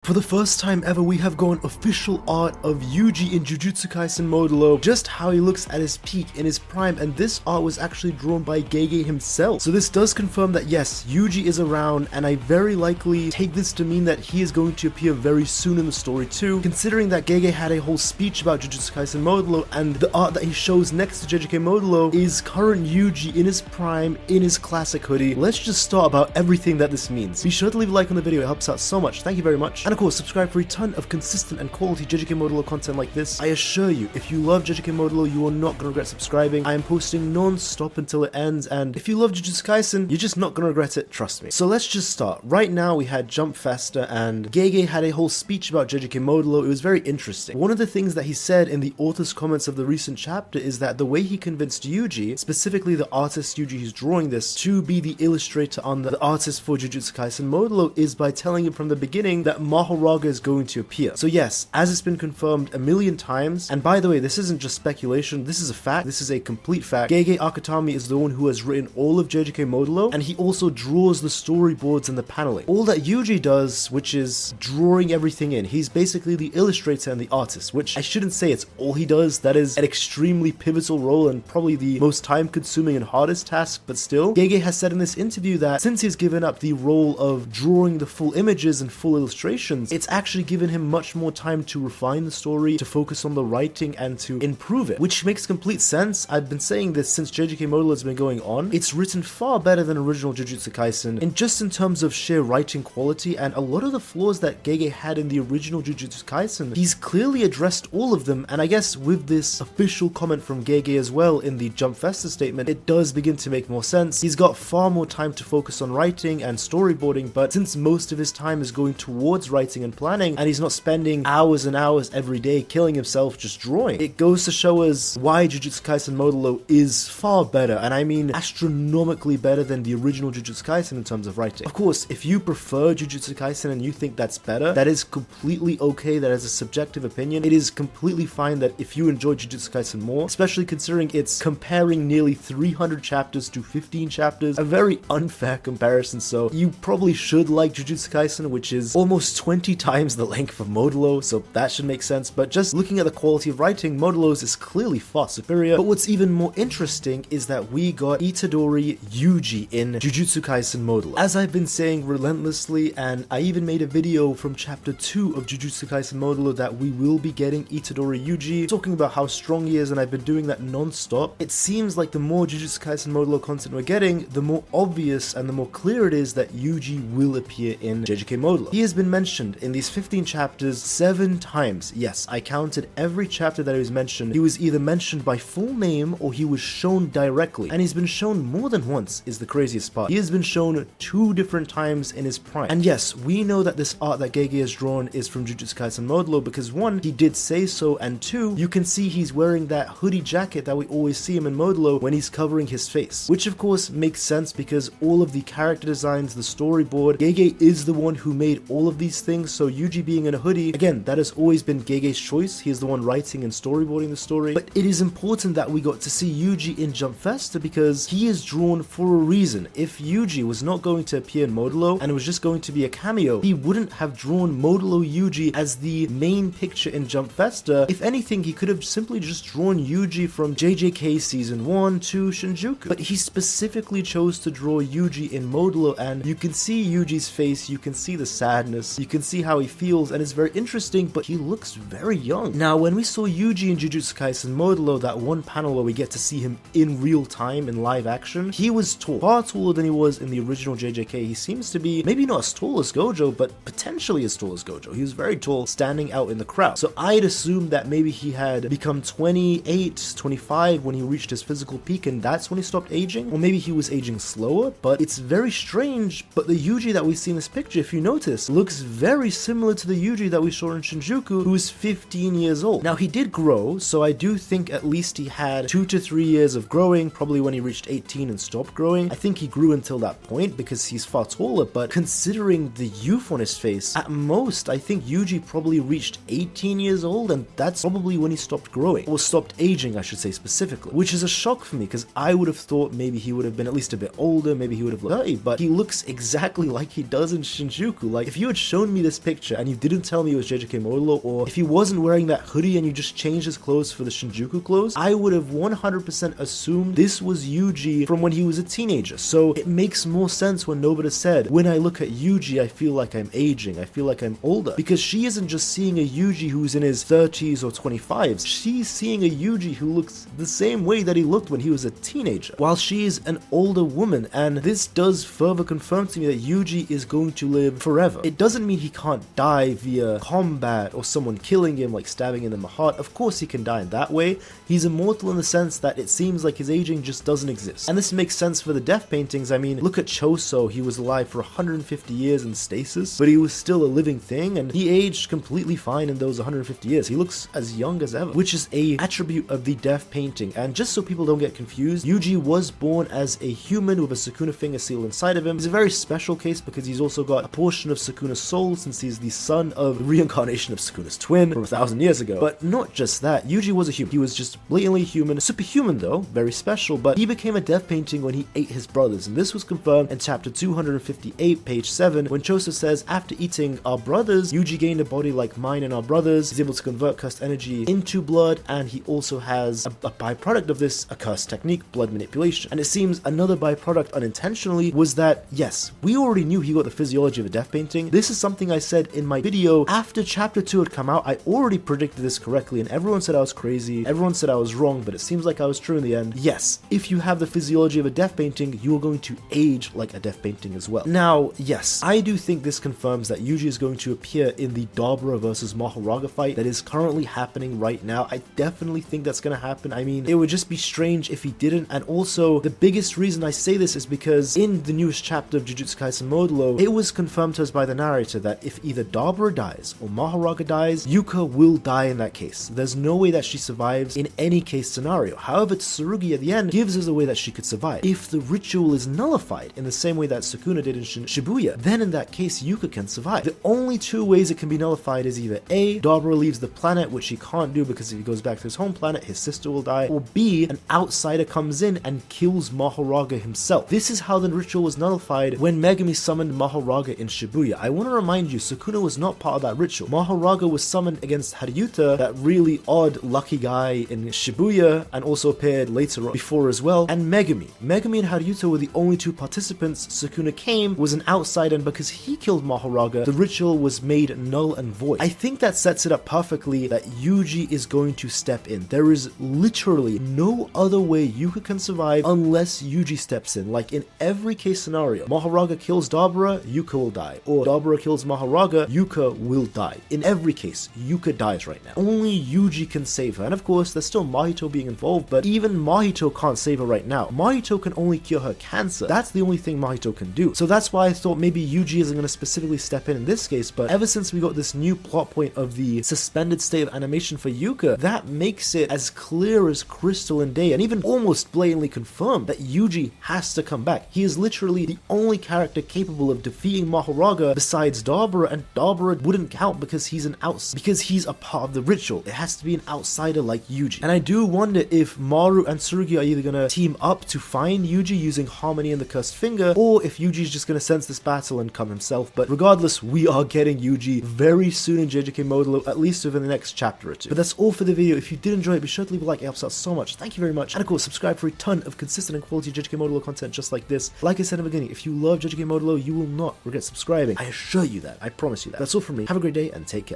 For the first time ever, we have gone official art of Yuji in Jujutsu Kaisen Modulo, just how he looks at his peak in his prime, and this art was actually drawn by Gege himself. So this does confirm that yes, Yuji is around, and I very likely take this to mean that he is going to appear very soon in the story too, considering that Gege had a whole speech about Jujutsu Kaisen Modulo, and the art that he shows next to JJK Modulo is current Yuji in his prime, in his classic hoodie. Let's just start about everything that this means. Be sure to leave a like on the video, it helps out so much, thank you very much. And of course, subscribe for a ton of consistent and quality JJK Modulo content like this. I assure you, if you love JJK Modulo, you are not gonna regret subscribing. I am posting non-stop until it ends, and if you love Jujutsu Kaisen, you're just not gonna regret it, trust me. So let's just start. Right now, we had Jump Festa, and Gege had a whole speech about JJK Modulo. It was very interesting. One of the things that he said in the author's comments of the recent chapter is that the way he convinced Yuji, specifically the artist Yuji who's drawing this, to be the illustrator on the artist for Jujutsu Kaisen Modulo is by telling him from the beginning that Mahoraga is going to appear. So yes, as it's been confirmed a million times, and by the way, this isn't just speculation, this is a fact, this is a complete fact. Gege AKUTAMI is the one who has written all of JJK Modulo, and he also draws the storyboards and the paneling. All that Yuji does, which is drawing everything in, he's basically the illustrator and the artist, which I shouldn't say it's all he does, that is an extremely pivotal role and probably the most time consuming and hardest task, but still, Gege has said in this interview that since he's given up the role of drawing the full images and full illustrations, it's actually given him much more time to refine the story, to focus on the writing, and to improve it, which makes complete sense. I've been saying this since JJK Modulo has been going on. It's written far better than original Jujutsu Kaisen, in terms of sheer writing quality, and a lot of the flaws that Gege had in the original Jujutsu Kaisen, he's clearly addressed all of them, and I guess with this official comment from Gege as well in the Jump Festa statement, it does begin to make more sense. He's got far more time to focus on writing and storyboarding, but since most of his time is going towards writing and planning, and he's not spending hours and hours every day killing himself just drawing, it goes to show us why Jujutsu Kaisen Modulo is far better, and I mean astronomically better than the original Jujutsu Kaisen in terms of writing. Of course, if you prefer Jujutsu Kaisen and you think that's better, that is completely okay, that is a subjective opinion. It is completely fine that if you enjoy Jujutsu Kaisen more, especially considering it's comparing nearly 300 chapters to 15 chapters, a very unfair comparison, so you probably should like Jujutsu Kaisen, which is almost 20 times the length of Modulo, so that should make sense, but just looking at the quality of writing, Modulo's is clearly far superior. But what's even more interesting is that we got Itadori Yuji in Jujutsu Kaisen Modulo. As I've been saying relentlessly, and I even made a video from chapter 2 of Jujutsu Kaisen Modulo that we will be getting Itadori Yuji, talking about how strong he is, and I've been doing that non-stop. It seems like the more Jujutsu Kaisen Modulo content we're getting, the more obvious and the more clear it is that Yuji will appear in JJK Modulo. He has been mentioned in these 15 chapters 7 times. Yes, I counted every chapter that he was mentioned. He was either mentioned by full name or he was shown directly, and he's been shown more than once is the craziest part. He has been shown 2 different times in his prime. And yes, we know that this art that Gege has drawn is from Jujutsu Kaisen Modulo because 1, he did say so, and 2, you can see he's wearing that hoodie jacket that we always see him in Modulo when he's covering his face, which of course makes sense because all of the character designs, the storyboard, Gege is the one who made all of these things, so Yuji being in a hoodie, again, that has always been Gege's choice. He is the one writing and storyboarding the story, but it is important that we got to see Yuji in Jump Festa because he is drawn for a reason. If Yuji was not going to appear in Modulo and it was just going to be a cameo, he wouldn't have drawn Modulo Yuji as the main picture in Jump Festa. If anything, he could have simply just drawn Yuji from JJK Season 1 to Shinjuku, but he specifically chose to draw Yuji in Modulo, and you can see Yuji's face, you can see the sadness, you can see how he feels, and it's very interesting, but he looks very young. Now, when we saw Yuji in Jujutsu Kaisen Modulo, that one panel where we get to see him in real time in live action, he was tall, far taller than he was in the original JJK. He seems to be maybe not as tall as Gojo, but potentially as tall as Gojo. He was very tall, standing out in the crowd. So I'd assumed that maybe he had become 28, 25 when he reached his physical peak, and that's when he stopped aging, or maybe he was aging slower, but it's very strange. But the Yuji that we see in this picture, if you notice, looks very similar to the Yuji that we saw in Shinjuku, who is 15 years old. Now, he did grow, so I do think at least he had 2 to 3 years of growing, probably when he reached 18 and stopped growing. I think he grew until that point because he's far taller, but considering the youth on his face, at most, I think Yuji probably reached 18 years old, and that's probably when he stopped growing, or stopped aging, I should say specifically, which is a shock for me because I would have thought maybe he would have been at least a bit older, maybe he would have looked 30, but he looks exactly like he does in Shinjuku. Like, if you had shown me this picture and you didn't tell me it was JJK Modulo, or if he wasn't wearing that hoodie and you just changed his clothes for the Shinjuku clothes, I would have 100% assumed this was Yuji from when he was a teenager. So it makes more sense when Nobara said, when I look at Yuji, I feel like I'm aging, I feel like I'm older, because she isn't just seeing a Yuji who's in his 30s or 25s, she's seeing a Yuji who looks the same way that he looked when he was a teenager, while she is an older woman, and this does further confirm to me that Yuji is going to live forever. It doesn't mean he can't die via combat or someone killing him, like stabbing him in the heart. Of course he can die in that way. He's immortal in the sense that it seems like his aging just doesn't exist. And this makes sense for the death paintings. I mean, look at Choso, he was alive for 150 years in stasis, but he was still a living thing, and he aged completely fine in those 150 years. He looks as young as ever, which is a attribute of the death painting. And just so people don't get confused, Yuji was born as a human with a Sukuna finger sealed inside of him. He's a very special case because he's also got a portion of Sukuna's soul, since he's the son of the reincarnation of Sukuna's twin from 1,000 years ago. But not just that, Yuji was a human. He was just blatantly human, superhuman though, very special, but he became a death painting when he ate his brothers, and this was confirmed in chapter 258, page 7, when Choso says, after eating our brothers, Yuji gained a body like mine and our brothers. He's able to convert cursed energy into blood, and he also has a byproduct of this, a cursed technique, blood manipulation. And it seems another byproduct unintentionally was that, yes, we already knew he got the physiology of a death painting. This is something I said in my video after chapter 2 had come out. I already predicted this correctly, and everyone said I was crazy, everyone said I was wrong, but it seems like I was true in the end. Yes, if you have the physiology of a death painting, you are going to age like a death painting as well. Now, yes, I do think this confirms that Yuji is going to appear in the Nobara versus Mahoraga fight that is currently happening right now. I definitely think that's going to happen. I mean, it would just be strange if he didn't. And also, the biggest reason I say this is because in the newest chapter of Jujutsu Kaisen Modulo, it was confirmed to us by the narrator that if either Nobara dies or Mahoraga dies, Yuka will die in that case. There's no way that she survives in any case scenario. However, Tsurugi at the end gives us a way that she could survive. If the ritual is nullified in the same way that Sukuna did in Shibuya, then in that case Yuka can survive. The only two ways it can be nullified is either A, Nobara leaves the planet, which he can't do because if he goes back to his home planet, his sister will die, or B, an outsider comes in and kills Mahoraga himself. This is how the ritual was nullified when Megumi summoned Mahoraga in Shibuya. I want to remind you, Sukuna was not part of that ritual. Mahoraga was summoned against Haryuta, that really odd lucky guy in Shibuya, and also appeared later on before as well, and Megumi. Megumi and Haryuta were the only two participants. Sukuna came, was an outsider, and because he killed Mahoraga, the ritual was made null and void. I think that sets it up perfectly that Yuji is going to step in. There is literally no other way Yuka can survive unless Yuji steps in. Like in every case scenario, Mahoraga kills Nobara, Yuka will die, or Nobara kills Mahoraga, Yuka will die. In every case, Yuka dies right now. Only Yuji can save her, and of course there's still Mahito being involved, but even Mahito can't save her right now. Mahito can only cure her cancer. That's the only thing Mahito can do. So that's why I thought maybe Yuji isn't going to specifically step in this case, but ever since we got this new plot point of the suspended state of animation for Yuka, that makes it as clear as crystal and day, and even almost blatantly confirmed that Yuji has to come back. He is literally the only character capable of defeating Mahoraga besides Nobara, and Nobara wouldn't count because he's a part of the ritual. It has to be an outsider like Yuji. And I do wonder if Maru and Tsurugi are either gonna team up to find Yuji using Harmony and the Cursed Finger, or if Yuji's just gonna sense this battle and come himself. But regardless, we are getting Yuji very soon in JJK Modulo, at least within the next chapter or two. But that's all for the video. If you did enjoy it, be sure to leave a like. It helps out so much. Thank you very much. And of course, subscribe for a ton of consistent and quality JJK Modulo content just like this. Like I said in the beginning, if you love JJK Modulo, you will not regret subscribing. I assure you that. I promise you that. That's all from me. Have a great day and take care.